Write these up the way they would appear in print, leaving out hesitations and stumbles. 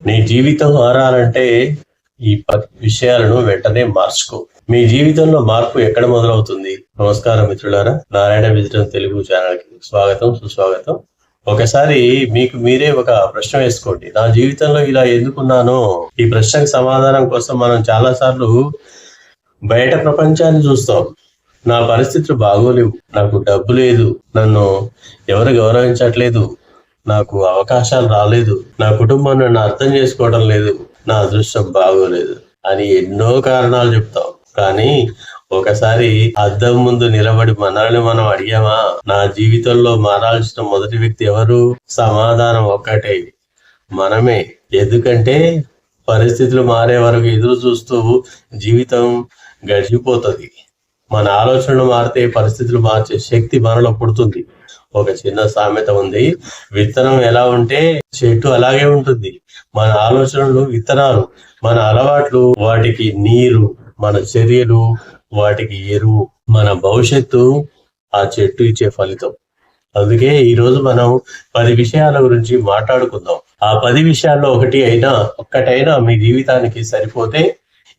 నీ జీవితం మారాలంటే ఈ 10 విషయాలను వెంటనే మార్చుకో. మీ జీవితంలో మార్పు ఎక్కడ మొదలవుతుంది? నమస్కారం మిత్రులారా, నారాయణ విజయం తెలుగు ఛానల్ కి స్వాగతం, సుస్వాగతం. ఒకసారి మీకు మీరే ఒక ప్రశ్న వేసుకోండి, నా జీవితంలో ఇలా ఎందుకున్నానో. ఈ ప్రశ్నకు సమాధానం కోసం మనం చాలా సార్లు బయట ప్రపంచాన్ని చూస్తాం. నా పరిస్థితులు బాగోలేవు, నాకు డబ్బు లేదు, నన్ను ఎవరు గౌరవించట్లేదు, నాకు అవకాశాలు రాలేదు, నా కుటుంబం నన్ను అర్థం చేసుకోవడం లేదు, నా అదృష్టం బాగోలేదు అని ఎన్నో కారణాలు చెప్తాం. కానీ ఒకసారి అద్దం ముందు నిలబడి మనల్ని మనం అడిగామా, నా జీవితంలో మారాల్సిన మొదటి వ్యక్తి ఎవరు? సమాధానం ఒక్కటే, మనమే. ఎందుకంటే పరిస్థితులు మారే వరకు ఎదురు చూస్తూ జీవితం గడిచిపోతుంది. మన ఆలోచనలు మారితే పరిస్థితులు మార్చే శక్తి మనలో పుడుతుంది. ఒక చిన్న సామెత ఉంది, విత్తనం ఎలా ఉంటే చెట్టు అలాగే ఉంటుంది. మన ఆలోచనలు విత్తనాలు, మన అలవాట్లు వాటికి నీరు, మన చర్యలు వాటికి ఎరువు, మన భవిష్యత్తు ఆ చెట్టు ఇచ్చే ఫలితం. అందుకే ఈరోజు మనం 10 విషయాల గురించి మాట్లాడుకుందాం. ఆ 10 విషయాల్లో ఒక్కటైనా మీ జీవితానికి సరిపోతే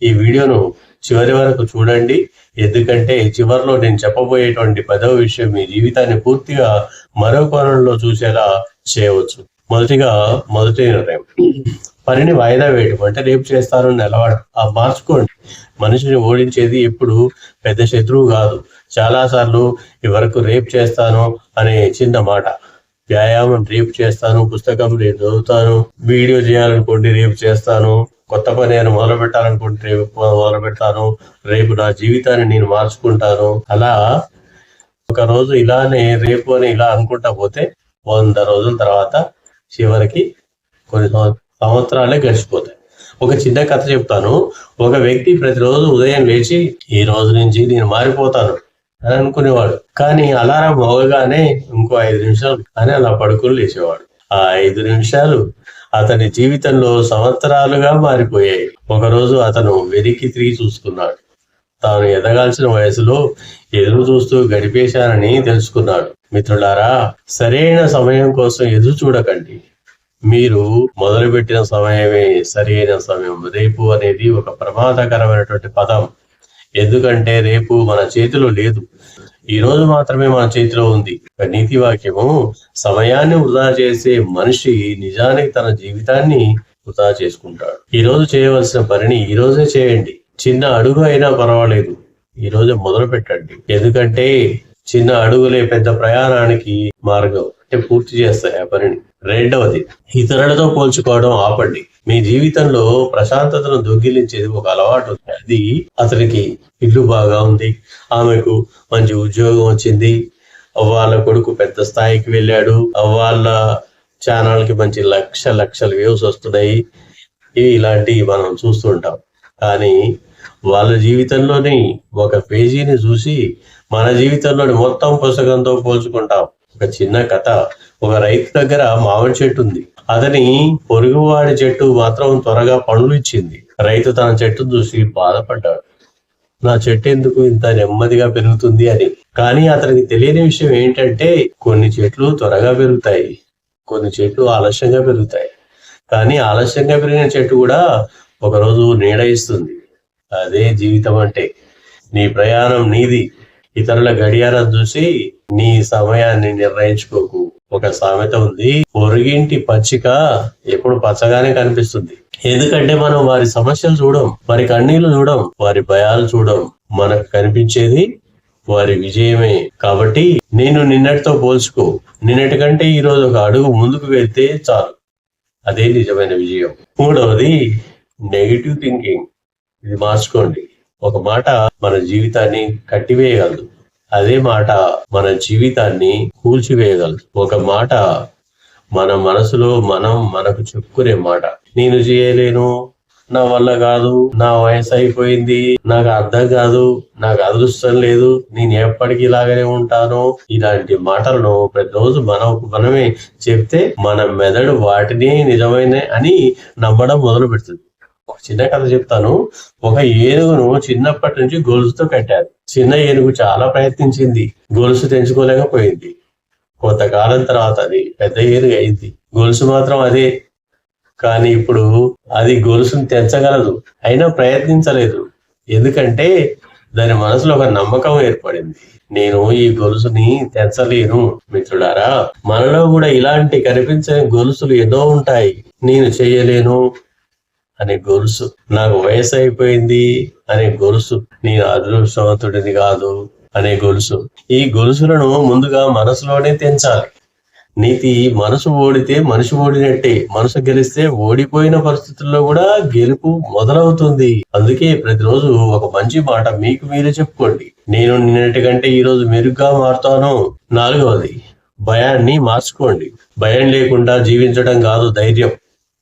ఈ వీడియోను చివరి వరకు చూడండి. ఎందుకంటే చివరిలో నేను చెప్పబోయేటువంటి 10వ విషయం మీ జీవితాన్ని పూర్తిగా మరో కోణంలో చూసేలా చేయవచ్చు. మొదటి నిర్ణయం, పనిని వాయిదా వేయడం. అంటే రేపు చేస్తాను నిలబడడం. మార్చుకోండి. మనిషిని ఓడించేది ఎప్పుడు పెద్ద శత్రువు కాదు. చాలా సార్లు ఈ వరకు రేపు చేస్తాను అనే చిన్న మాట, వ్యాయామం రేపు చేస్తాను, పుస్తకం రేపు చదువుతాను, వీడియో చేయాలనుకోండి రేపు చేస్తాను, కొత్త పని నేను మొదలు పెట్టాలనుకుంటే రేపు మొదలు పెడతాను, రేపు నా జీవితాన్ని నేను మార్చుకుంటాను. అలా ఒక రోజు ఇలానే రేపు అని ఇలా అనుకుంటా పోతే 100 రోజుల తర్వాత చివరికి కొన్ని సంవత్సరాలే గడిచిపోతాయి. ఒక చిన్న కథ చెప్తాను. ఒక వ్యక్తి ప్రతిరోజు ఉదయం లేచి ఈ రోజు నుంచి నేను మారిపోతాను అని అనుకునేవాడు. కానీ అలారం మోగగానే ఇంకో 5 నిమిషాలు అని అలా పడుకుని లేచేవాడు. ఆ 5 నిమిషాలు అతని జీవితంలో సంవత్సరాలుగా మారిపోయాయి. ఒకరోజు అతను వెనక్కి తిరిగి చూసుకున్నాడు. తాను ఎదగాల్సిన వయసులో ఎదురు చూస్తూ గడిపేశానని తెలుసుకున్నాడు. మిత్రులారా, సరైన సమయం కోసం ఎదురు చూడకండి. మీరు మొదలుపెట్టిన సమయమే సరైన సమయం. రేపు అనేది ఒక ప్రమాదకరమైనటువంటి పదం. ఎందుకంటే రేపు మన చేతిలో లేదు, ఈ రోజు మాత్రమే మన చేతిలో ఉంది. నీతి వాక్యము, సమయాన్ని వృధా చేసే మనిషి నిజానికి తన జీవితాన్ని వృధా చేసుకుంటాడు. ఈ రోజు చేయవలసిన పనిని ఈ రోజే చేయండి. చిన్న అడుగు అయినా పర్వాలేదు, ఈ రోజు మొదలు పెట్టండి. ఎందుకంటే చిన్న అడుగులే పెద్ద ప్రయాణానికి మార్గం, అంటే పూర్తి చేస్తాయి ఆ పనిని. రెండవది, ఇతరులతో పోల్చుకోవడం ఆపండి. మీ జీవితంలో ప్రశాంతతను దొంగిలించేది ఒక అలవాటు. అది అతనికి ఇల్లు బాగా ఉంది, ఆమెకు మంచి ఉద్యోగం వచ్చింది, వాళ్ళ కొడుకు పెద్ద స్థాయికి వెళ్ళాడు, వాళ్ళ ఛానల్ కి మంచి లక్షల వ్యూస్ వస్తున్నాయి, ఇలాంటివి మనం చూస్తుంటాం. కానీ వాళ్ళ జీవితంలోని ఒక పేజీని చూసి మన జీవితంలోని మొత్తం పుస్తకంతో పోల్చుకుంటాం. ఒక చిన్న కథ, ఒక రైతు దగ్గర మామిడి చెట్టు ఉంది. అతని పొరుగువాడి చెట్టు మాత్రం త్వరగా పండ్లు ఇచ్చింది. రైతు తన చెట్టు చూసి బాధపడ్డాడు, నా చెట్టు ఎందుకు ఇంత నెమ్మదిగా పెరుగుతుంది అని. కానీ అతనికి తెలియని విషయం ఏంటంటే కొన్ని చెట్లు త్వరగా పెరుగుతాయి, కొన్ని చెట్లు ఆలస్యంగా పెరుగుతాయి. కానీ ఆలస్యంగా పెరిగిన చెట్టు కూడా ఒకరోజు నీడ ఇస్తుంది. అదే జీవితం అంటే. నీ ప్రయాణం నీది, ఇతరుల గడియారం చూసి నీ సమయాన్ని నిర్ణయించుకోకు. ఒక సామెత ఉంది, పొరుగింటి పచ్చిక ఎప్పుడు పచ్చగానే కనిపిస్తుంది. ఎందుకంటే మనం వారి సమస్యలు చూడం, వారి కన్నీళ్లు చూడం, వారి భయాలు చూడం. మనకు కనిపించేది వారి విజయమే. కాబట్టి నేను నిన్నటితో పోల్చుకో. నిన్నటి కంటే ఈ రోజు ఒక అడుగు ముందుకు వెళ్తే చాలు, అదే నిజమైన విజయం. మూడవది, నెగిటివ్ థింకింగ్. ఇది మార్చుకోండి. ఒక మాట మన జీవితాన్ని కట్టివేయగలదు, అదే మాట మన జీవితాన్ని కూల్చివేయగలదు. ఒక మాట మన మనసులో మనకు చెప్పుకునే మాట, నేను చేయలేను, నా వల్ల కాదు, నా వయసు అయిపోయింది, నాకు అర్థం కాదు, నాకు అదృష్టం లేదు, నేను ఎప్పటికీ ఇలాగనే ఉంటాను. ఇలాంటి మాటలను ప్రతిరోజు మనమే చెప్తే మన మెదడు వాటిని నిజమైన అని నమ్మడం మొదలు పెడుతుంది. ఒక చిన్న కథ చెప్తాను. ఒక ఏనుగును చిన్నప్పటి నుంచి గొలుసుతో కట్టారు. చిన్న ఏనుగు చాలా ప్రయత్నించింది, గొలుసు తెంచుకోలేకపోయింది. కొంతకాలం తర్వాత అది పెద్ద ఏనుగు అయింది. గొలుసు మాత్రం అదే కానీ ఇప్పుడు అది గొలుసును తెంచగలదు, అయినా ప్రయత్నించలేదు. ఎందుకంటే దాని మనసులో ఒక నమ్మకం ఏర్పడింది, నేను ఈ గొలుసుని తెంచలేను. మిత్రులారా, మనలో కూడా ఇలాంటి కనిపించని గొలుసులు ఎన్నో ఉంటాయి. నేను చేయలేను అనే గొలుసు, నాకు వయసు అయిపోయింది అనే గొలుసు, నేను అదృష్టవంతుడిని కాదు అనే గొలుసు. ఈ గొలుసులను ముందుగా మనసులోనే తెంచాలి. నీతి మనసు ఓడితే మనిషి ఓడినట్టే, మనసు గెలిస్తే ఓడిపోయిన పరిస్థితుల్లో కూడా గెలుపు మొదలవుతుంది. అందుకే ప్రతిరోజు ఒక మంచి మాట మీకు మీరే చెప్పుకోండి, నేను నిన్నటి కంటే ఈ రోజు మెరుగ్గా మారుతాను. 4వది, భయాన్ని మార్చుకోండి. భయం లేకుండా జీవించడం కాదు ధైర్యం,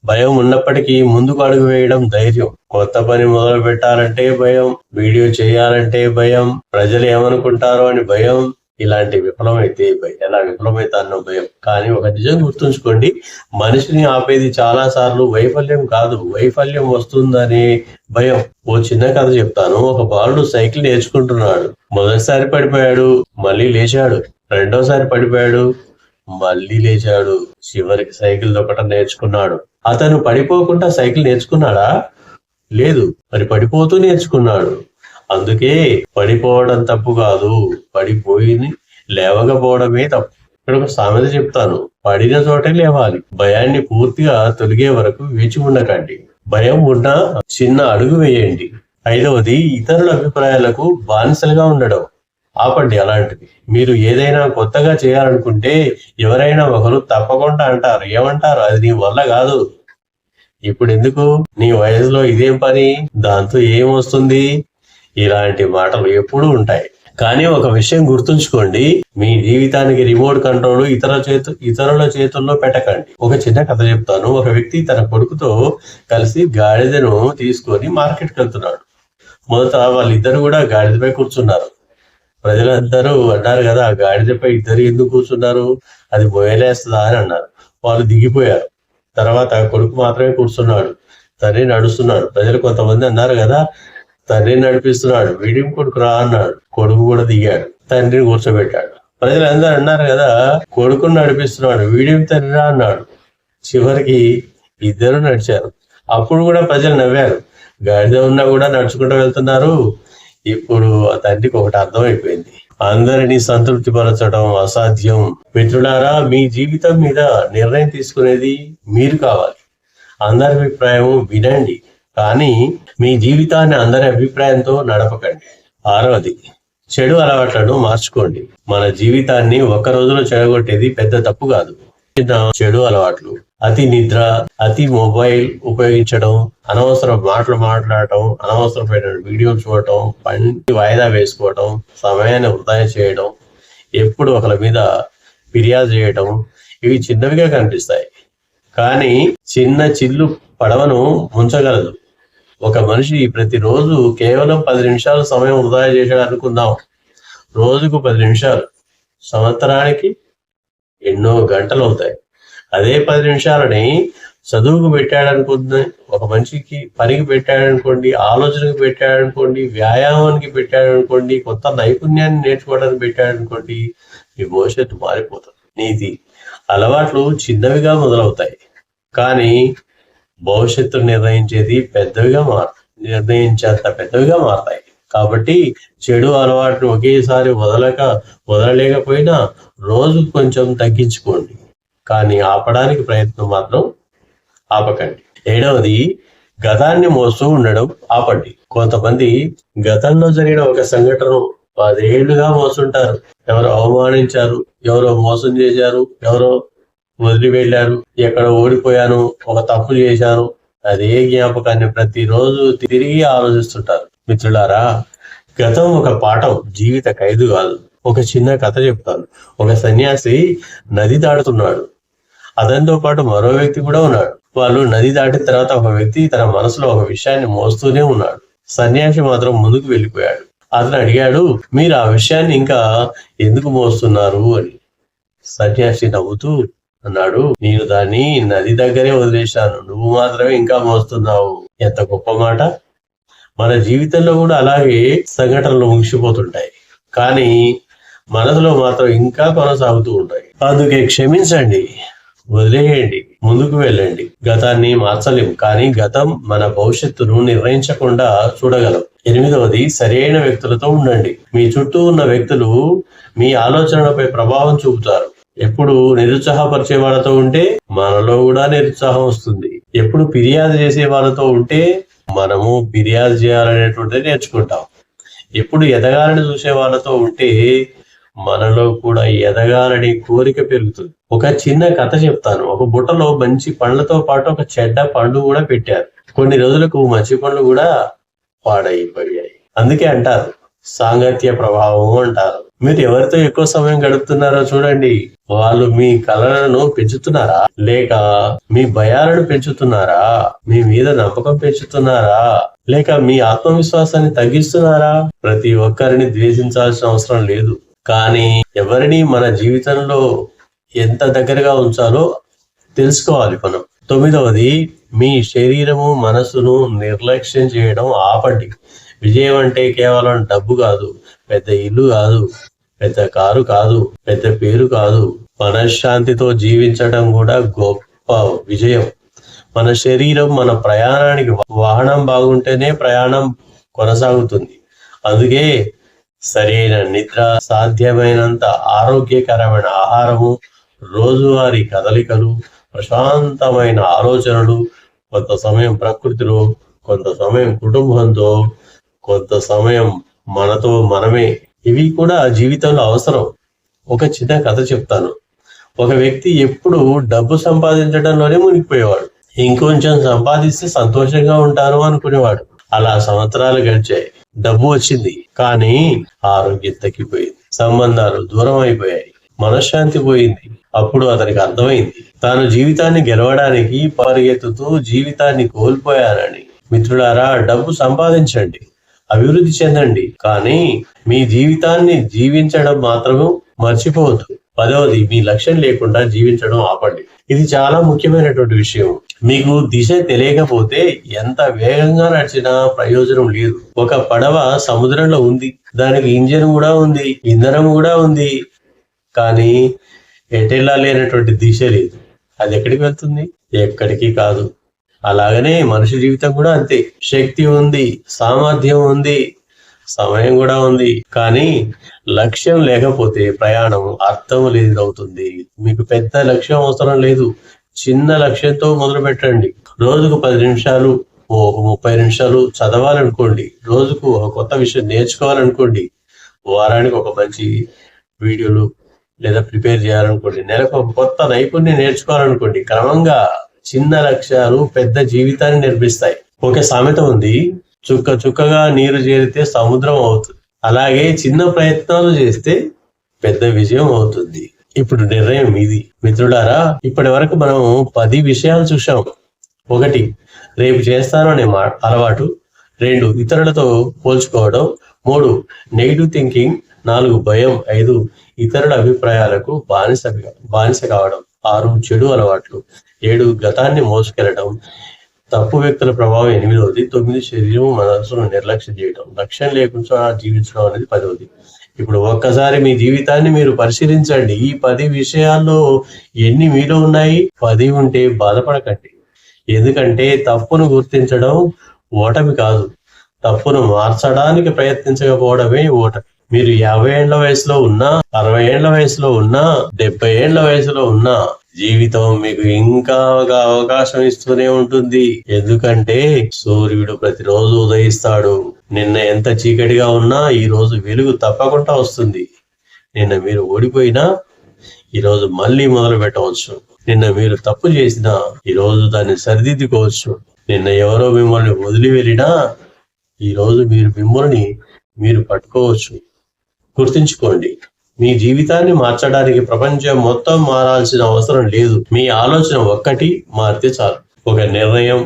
భయం ఉన్నప్పటికీ ముందుకు అడుగు వేయడం ధైర్యం. కొత్త పని మొదలు పెట్టాలంటే భయం, వీడియో చేయాలంటే భయం, ప్రజలు ఏమనుకుంటారో అని భయం, ఇలాంటి విఫలమైతే ఎలా విఫలమైతానో భయం. కానీ ఒక నిజం గుర్తుంచుకోండి, మనిషిని ఆపేది చాలా సార్లు వైఫల్యం కాదు, వైఫల్యం వస్తుందనే భయం. ఓ చిన్న కథ చెప్తాను. ఒక బాలుడు సైకిల్ నేర్చుకుంటున్నాడు. మొదటిసారి పడిపోయాడు, మళ్ళీ లేచాడు. రెండోసారి పడిపోయాడు, మళ్ళీ లేచాడు. చివరికి సైకిల్ దొక్కటం నేర్చుకున్నాడు. అతను పడిపోకుండా సైకిల్ నేర్చుకున్నాడా? లేదు, మరి పడిపోతూ నేర్చుకున్నాడు. అందుకే పడిపోవడం తప్పు కాదు, పడిపోయి లేవకపోవడమే తప్పు. ఇక్కడ ఒక సామెత చెప్తాను, పడిన చోటే లేవాలి. భయాన్ని పూర్తిగా తొలగే వరకు వేచి ఉండకండి. భయం ఉన్నా చిన్న అడుగు వేయండి. 5వది, ఇతరుల అభిప్రాయాలకు బానిసలుగా ఉండడం ఆపండి. అలాంటిది మీరు ఏదైనా కొత్తగా చేయాలనుకుంటే ఎవరైనా ఒకరు తప్పకుండా అంటారు. ఏమంటారు? అది నీ వల్ల కాదు, ఇప్పుడు ఎందుకు, నీ వయసులో ఇదేం పని, దాంతో ఏమొస్తుంది, ఇలాంటి మాటలు ఎప్పుడూ ఉంటాయి. కానీ ఒక విషయం గుర్తుంచుకోండి, మీ జీవితానికి రిమోట్ కంట్రోల్ ఇతరుల చేతుల్లో పెట్టకండి. ఒక చిన్న కథ చెప్తాను. ఒక వ్యక్తి తన కొడుకుతో కలిసి గాడిదను తీసుకొని మార్కెట్కి వెళ్తున్నాడు. మొదట వాళ్ళిద్దరు కూడా గాడిదపై కూర్చున్నారు. ప్రజలందరూ అన్నారు కదా, ఆ గాడిదపై ఇద్దరు ఎందుకు కూర్చున్నారు, అది మొయలేస్తుందా అని అన్నారు. వాళ్ళు దిగిపోయారు. తర్వాత కొడుకు మాత్రమే కూర్చున్నాడు, తండ్రి నడుస్తున్నాడు. ప్రజలు కొంతమంది అన్నారు కదా, తండ్రిని నడిపిస్తున్నాడు, వీడియం కొడుకు రా అన్నాడు. కొడుకు కూడా దిగాడు, తండ్రిని కూర్చోబెట్టాడు. ప్రజలందరూ అన్నారు కదా, కొడుకుని నడిపిస్తున్నాడు, వీడియం తండ్రి రా అన్నాడు. చివరికి ఇద్దరు నడిచారు. అప్పుడు కూడా ప్రజలు నవ్వారు, గాడిద ఉన్నా కూడా నడుచుకుంటూ వెళ్తున్నారు. ఇప్పుడు ఆ తండ్రికి ఒకటి అర్థమైపోయింది, అందరినీ సంతృప్తి పరచడం అసాధ్యం. మిత్రులారా, మీ జీవితం మీద నిర్ణయం తీసుకునేది మీరు కావాలి. అందరి అభిప్రాయం వినండి, కానీ మీ జీవితాన్ని అందరి అభిప్రాయంతో నడపకండి. 6వది, చెడు అలవాట్లను మార్చుకోండి. మన జీవితాన్ని ఒక్క రోజులో చెడగొట్టేది పెద్ద తప్పు కాదు. చెడు అలవాట్లు, అతి నిద్ర, అతి మొబైల్ ఉపయోగించడం, అనవసర మాటలు మాట్లాడటం, అనవసరమైన వీడియోలు చూడటం, పని వాయిదా వేసుకోవటం, సమయాన్ని వృధా చేయడం, ఎప్పుడు ఒకరి మీద ఫిర్యాదు చేయటం, ఇవి చిన్నవిగా కనిపిస్తాయి, కానీ చిన్న చిల్లు పడవను ముంచగలదు. ఒక మనిషి ప్రతిరోజు కేవలం 10 నిమిషాలు సమయం వృధా చేశాడు అనుకుందాం. రోజుకు 10 నిమిషాలు, సంవత్సరానికి ఎన్నో గంటలు అవుతాయి. అదే 10 నిమిషాలని చదువుకు పెట్టాడనుకుంది, ఒక మనిషికి పనికి పెట్టాడనుకోండి, ఆలోచనకు పెట్టాడనుకోండి, వ్యాయామానికి పెట్టాడనుకోండి, కొత్త నైపుణ్యాన్ని నేర్చుకోవడానికి పెట్టాడనుకోండి, మీ భవిష్యత్తు మారిపోతుంది. నీతి అలవాట్లు చిన్నవిగా మొదలవుతాయి, కానీ భవిష్యత్తు నిర్ణయించేంత పెద్దవిగా మారతాయి. కాబట్టి చెడు అలవాట్లు ఒకేసారి వదలలేకపోయినా రోజు కొంచెం తగ్గించుకోండి, కానీ ఆపడానికి ప్రయత్నం మాత్రం ఆపకండి. 7వది, గతాన్ని మోస్తూ ఉండడం ఆపండి. కొంతమంది గతంలో జరిగిన ఒక సంఘటన 10 ఏళ్లుగా మోస్తుంటారు. ఎవరో అవమానించారు, ఎవరో మోసం చేశారు, ఎవరో వదిలి వెళ్ళారు, ఎక్కడ ఓడిపోయాను, ఒక తప్పు చేశాను, అదే జ్ఞాపకాన్ని ప్రతిరోజు తిరిగి ఆలోచిస్తుంటారు. మిత్రులారా, గతం ఒక పాఠం, జీవిత ఖైదు కాదు. ఒక చిన్న కథ చెప్తాను. ఒక సన్యాసి నది దాటుతున్నాడు. అతనితో పాటు మరో వ్యక్తి కూడా ఉన్నాడు. వాళ్ళు నది దాటిన తర్వాత ఒక వ్యక్తి తన మనసులో ఒక విషయాన్ని మోస్తూనే ఉన్నాడు. సన్యాసి మాత్రం ముందుకు వెళ్ళిపోయాడు. అతను అడిగాడు, మీరు ఆ విషయాన్ని ఇంకా ఎందుకు మోస్తున్నారు అని. సన్యాసి నవ్వుతూ అన్నాడు, నేను దాన్ని నది దగ్గరే వదిలేశాను, నువ్వు మాత్రమే ఇంకా మోస్తున్నావు. ఎంత గొప్ప మాట. మన జీవితంలో కూడా అలాగే సంఘటనలు ముగిసిపోతుంటాయి, కానీ మనసులో మాత్రం ఇంకా కొనసాగుతూ ఉంటాయి. అందుకే క్షమించండి, వదిలేయండి, ముందుకు వెళ్ళండి. గతాన్ని మార్చలేం, కానీ గతం మన భవిష్యత్తును నిర్ణయించకుండా చూడగలం. 8వది, సరైన వ్యక్తులతో ఉండండి. మీ చుట్టూ ఉన్న వ్యక్తులు మీ ఆలోచనలపై ప్రభావం చూపుతారు. ఎప్పుడు నిరుత్సాహపరిచే వాళ్ళతో ఉంటే మనలో కూడా నిరుత్సాహం వస్తుంది. ఎప్పుడు ఫిర్యాదు చేసే వాళ్ళతో ఉంటే మనము ఫిర్యాదు చేయాలనేటువంటిది నేర్చుకుంటాం. ఎప్పుడు ఎదగాలని చూసే వాళ్ళతో ఉంటే మనలో కూడా ఎదగాలని కోరిక పెరుగుతుంది. ఒక చిన్న కథ చెప్తాను. ఒక బుట్టలో మంచి పండ్లతో పాటు ఒక చెడ్డ పండు కూడా పెట్టారు. కొన్ని రోజులకు మంచి పండ్లు కూడా పాడైపోయాయి. అందుకే అంటారు సాంగత్య ప్రభావం అంటారు. మీరు ఎవరితో ఎక్కువ సమయం గడుపుతున్నారో చూడండి. వాళ్ళు మీ కలలను పెంచుతున్నారా, లేక మీ భయాలను పెంచుతున్నారా, మీ మీద నమ్మకం పెంచుతున్నారా, లేక మీ ఆత్మవిశ్వాసాన్ని తగ్గిస్తున్నారా? ప్రతి ఒక్కరిని ద్వేషించాల్సిన అవసరం లేదు, కానీ ఎవరిని మన జీవితంలో ఎంత దగ్గరగా ఉంచాలో తెలుసుకోవాలి మనం. 9వది, మీ శరీరము మనసును నిర్లక్ష్యం చేయడం ఆపండి. విజయం అంటే కేవలం డబ్బు కాదు, పెద్ద ఇల్లు కాదు, పెద్ద కారు కాదు, పెద్ద పేరు కాదు. మనశ్శాంతితో జీవించడం కూడా గొప్ప విజయం. మన శరీరం మన ప్రయాణానికి వాహనం బాగుంటేనే ప్రయాణం కొనసాగుతుంది. అందుకే సరైన నిద్ర, సాధ్యమైనంత ఆరోగ్యకరమైన ఆహారము, రోజువారీ కదలికలు, ప్రశాంతమైన ఆలోచనలు, కొంత సమయం ప్రకృతిలో, కొంత సమయం కుటుంబంతో, కొంత సమయం మనతో మనమే, ఇవి కూడా జీవితంలో అవసరం. ఒక చిన్న కథ చెప్తాను. ఒక వ్యక్తి ఎప్పుడు డబ్బు సంపాదించడంలోనే మునిగిపోయేవాడు. ఇంకొంచెం సంపాదిస్తే సంతోషంగా ఉంటాను అనుకునేవాడు. అలా సంవత్సరాలు గడిచాయి. డబ్బు వచ్చింది, కానీ ఆరోగ్యం తగ్గిపోయింది, సంబంధాలు దూరం అయిపోయాయి, మనశ్శాంతి పోయింది. అప్పుడు అతనికి అర్థమైంది, తాను జీవితాన్ని గెలవడానికి పరిగెత్తుతూ జీవితాన్ని కోల్పోయానని. మిత్రులారా, డబ్బు సంపాదించండి, అభివృద్ధి చెందండి, కానీ మీ జీవితాన్ని జీవించడం మాత్రమే మర్చిపోవద్దు. 10వది, మీ లక్ష్యం లేకుండా జీవించడం ఆపండి. ఇది చాలా ముఖ్యమైనటువంటి విషయం. మీకు దిశ తెలియకపోతే ఎంత వేగంగా నడిచినా ప్రయోజనం లేదు. ఒక పడవ సముద్రంలో ఉంది, దానికి ఇంజిన్ కూడా ఉంది, ఇంధనం కూడా ఉంది, కానీ ఎటెళ్ళాలేనటువంటి దిశ లేదు. అది ఎక్కడికి వెళ్తుంది? ఎక్కడికి కాదు. అలాగనే మనిషి జీవితం కూడా అంతే. శక్తి ఉంది, సామర్థ్యం ఉంది, సమయం కూడా ఉంది, కానీ లక్ష్యం లేకపోతే ప్రయాణం అర్థం లేదవుతుంది. మీకు పెద్ద లక్ష్యం అవసరం లేదు, చిన్న లక్ష్యంతో మొదలు పెట్టండి. రోజుకు 10 నిమిషాలు, 30 నిమిషాలు చదవాలనుకోండి. రోజుకు ఒక కొత్త విషయం నేర్చుకోవాలనుకోండి. వారానికి ఒక మంచి వీడియోలు లేదా ప్రిపేర్ చేయాలనుకోండి. నెలకు ఒక కొత్త నైపుణ్యం నేర్చుకోవాలనుకోండి. క్రమంగా చిన్న లక్ష్యాలు పెద్ద జీవితాన్ని నిర్మిస్తాయి. ఒక సామెత ఉంది, చుక్క చుక్కగా నీరు చేరితే సముద్రం అవుతుంది. అలాగే చిన్న ప్రయత్నాలు చేస్తే పెద్ద విజయం అవుతుంది. ఇప్పుడు నిర్ణయం ఇది. మిత్రులారా, ఇప్పటి వరకు మనం 10 విషయాలు చూసాం. 1, రేపు చేస్తాను అనే అలవాటు. 2, ఇతరులతో పోల్చుకోవడం. 3, నెగిటివ్ థింకింగ్. 4, భయం. 5, ఇతరుల అభిప్రాయాలకు బానిస కావడం. 6, చెడు అలవాట్లు. 7, గతాన్ని మోసుకెళ్లడం. తప్పు వ్యక్తుల ప్రభావం. 8వది, 9, శరీరం మనసును నిర్లక్ష్యం చేయడం. లక్ష్యం లేకుండా జీవించడం అనేది 10వది. ఇప్పుడు ఒక్కసారి మీ జీవితాన్ని మీరు పరిశీలించండి. ఈ 10 విషయాల్లో ఎన్ని మీలో ఉన్నాయి? 10 ఉంటే బాధపడకండి. ఎందుకంటే తప్పును గుర్తించడం ఓటమి కాదు, తప్పును మార్చడానికి ప్రయత్నించకపోవడమే ఓటమి. మీరు 50 ఏళ్ల వయసులో ఉన్నా, 60 ఏళ్ల వయసులో ఉన్నా, 70 ఏళ్ల వయసులో ఉన్నా, జీవితం మీకు ఇంకా అవకాశం ఇస్తూనే ఉంటుంది. ఎందుకంటే సూర్యుడు ప్రతిరోజు ఉదయిస్తాడు. నిన్న ఎంత చీకటిగా ఉన్నా ఈ రోజు వెలుగు తప్పకుండా వస్తుంది. నిన్న మీరు ఓడిపోయినా ఈ రోజు మళ్ళీ మొదలు పెట్టవచ్చు. నిన్న మీరు తప్పు చేసినా ఈ రోజు దాన్ని సరిదిద్దుకోవచ్చు. నిన్న ఎవరో మిమ్మల్ని వదిలి వెళ్ళినా ఈ రోజు మిమ్మల్ని మీరు పట్టుకోవచ్చు. గుర్తుంచుకోండి, మీ జీవితాన్ని మార్చడానికి ప్రపంచం మొత్తం మారాల్సిన అవసరం లేదు. మీ ఆలోచన ఒక్కటి మారితే చాలు. ఒక నిర్ణయం,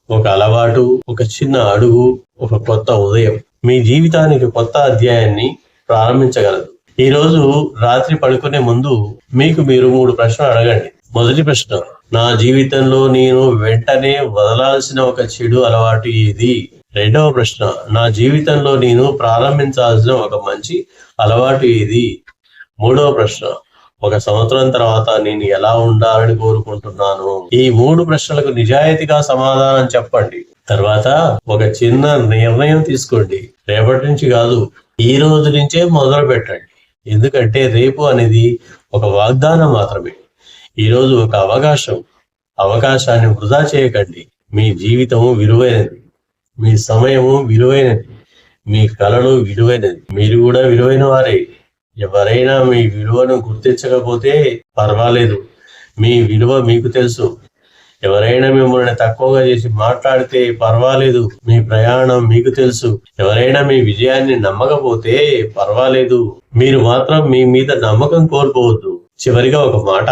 ఒక అలవాటు, ఒక చిన్న అడుగు, ఒక కొత్త ఉదయం మీ జీవితానికి కొత్త అధ్యాయాన్ని ప్రారంభించగలదు. ఈ రోజు రాత్రి పడుకునే ముందు మీకు మీరు 3 ప్రశ్నలు అడగండి. మొదటి ప్రశ్న, నా జీవితంలో నేను వెంటనే వదలాల్సిన ఒక చెడు అలవాటు ఏది? 2వ ప్రశ్న, నా జీవితంలో నేను ప్రారంభించాల్సిన ఒక మంచి అలవాటు ఏది? 3వ ప్రశ్న, ఒక సంవత్సరం తర్వాత నేను ఎలా ఉండాలని కోరుకుంటున్నాను? ఈ 3 ప్రశ్నలకు నిజాయితీగా సమాధానం చెప్పండి. తర్వాత ఒక చిన్న నిర్ణయం తీసుకోండి. రేపటి నుంచి కాదు, ఈ రోజు నుంచే మొదలు పెట్టండి. ఎందుకంటే రేపు అనేది ఒక వాగ్దానం మాత్రమే. ఈరోజు ఒక అవకాశాన్ని వృధా చేయకండి. మీ జీవితము విలువైనది, మీ సమయము విలువైనది, మీ కళలు విలువైనది. మీరు కూడా విలువైన వారే. ఎవరైనా మీ విలువను గుర్తించకపోతే పర్వాలేదు, మీ విలువ మీకు తెలుసు. ఎవరైనా మిమ్మల్ని తక్కువగా చేసి మాట్లాడితే పర్వాలేదు, మీ ప్రయాణం మీకు తెలుసు. ఎవరైనా మీ విజయాన్ని నమ్మకపోతే పర్వాలేదు, మీరు మాత్రం మీ మీద నమ్మకం కోల్పోవద్దు. చివరిగా ఒక మాట,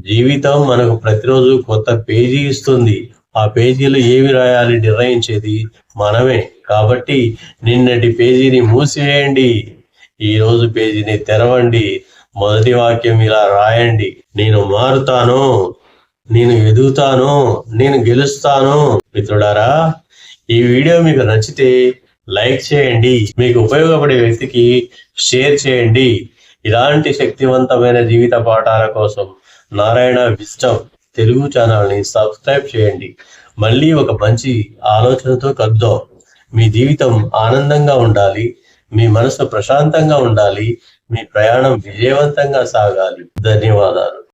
జీవితం మనకు ప్రతిరోజు కొత్త పేజీ ఇస్తుంది. ఆ పేజీలో ఏమి రాయాలి నిర్ణయించేది మనమే. కాబట్టి నిన్నటి పేజీని మూసివేయండి, ఈ రోజు పేజీని తెరవండి. మొదటి వాక్యం ఇలా రాయండి: నేను మారుతాను, నేను ఎదుగుతాను, నేను గెలుస్తాను. మిత్రులారా, ఈ వీడియో మీకు నచ్చితే లైక్ చేయండి, మీకు ఉపయోగపడే వ్యక్తికి షేర్ చేయండి. ఇలాంటి శక్తివంతమైన జీవిత పాఠాల కోసం నారాయణ విజ్డమ్ తెలుగు ఛానల్ని సబ్స్క్రైబ్ చేయండి. మళ్ళీ ఒక మంచి ఆలోచనతో కలుద్దాం. మీ జీవితం ఆనందంగా ఉండాలి, మీ మనసు ప్రశాంతంగా ఉండాలి, మీ ప్రయాణం విజయవంతంగా సాగాలి. ధన్యవాదాలు.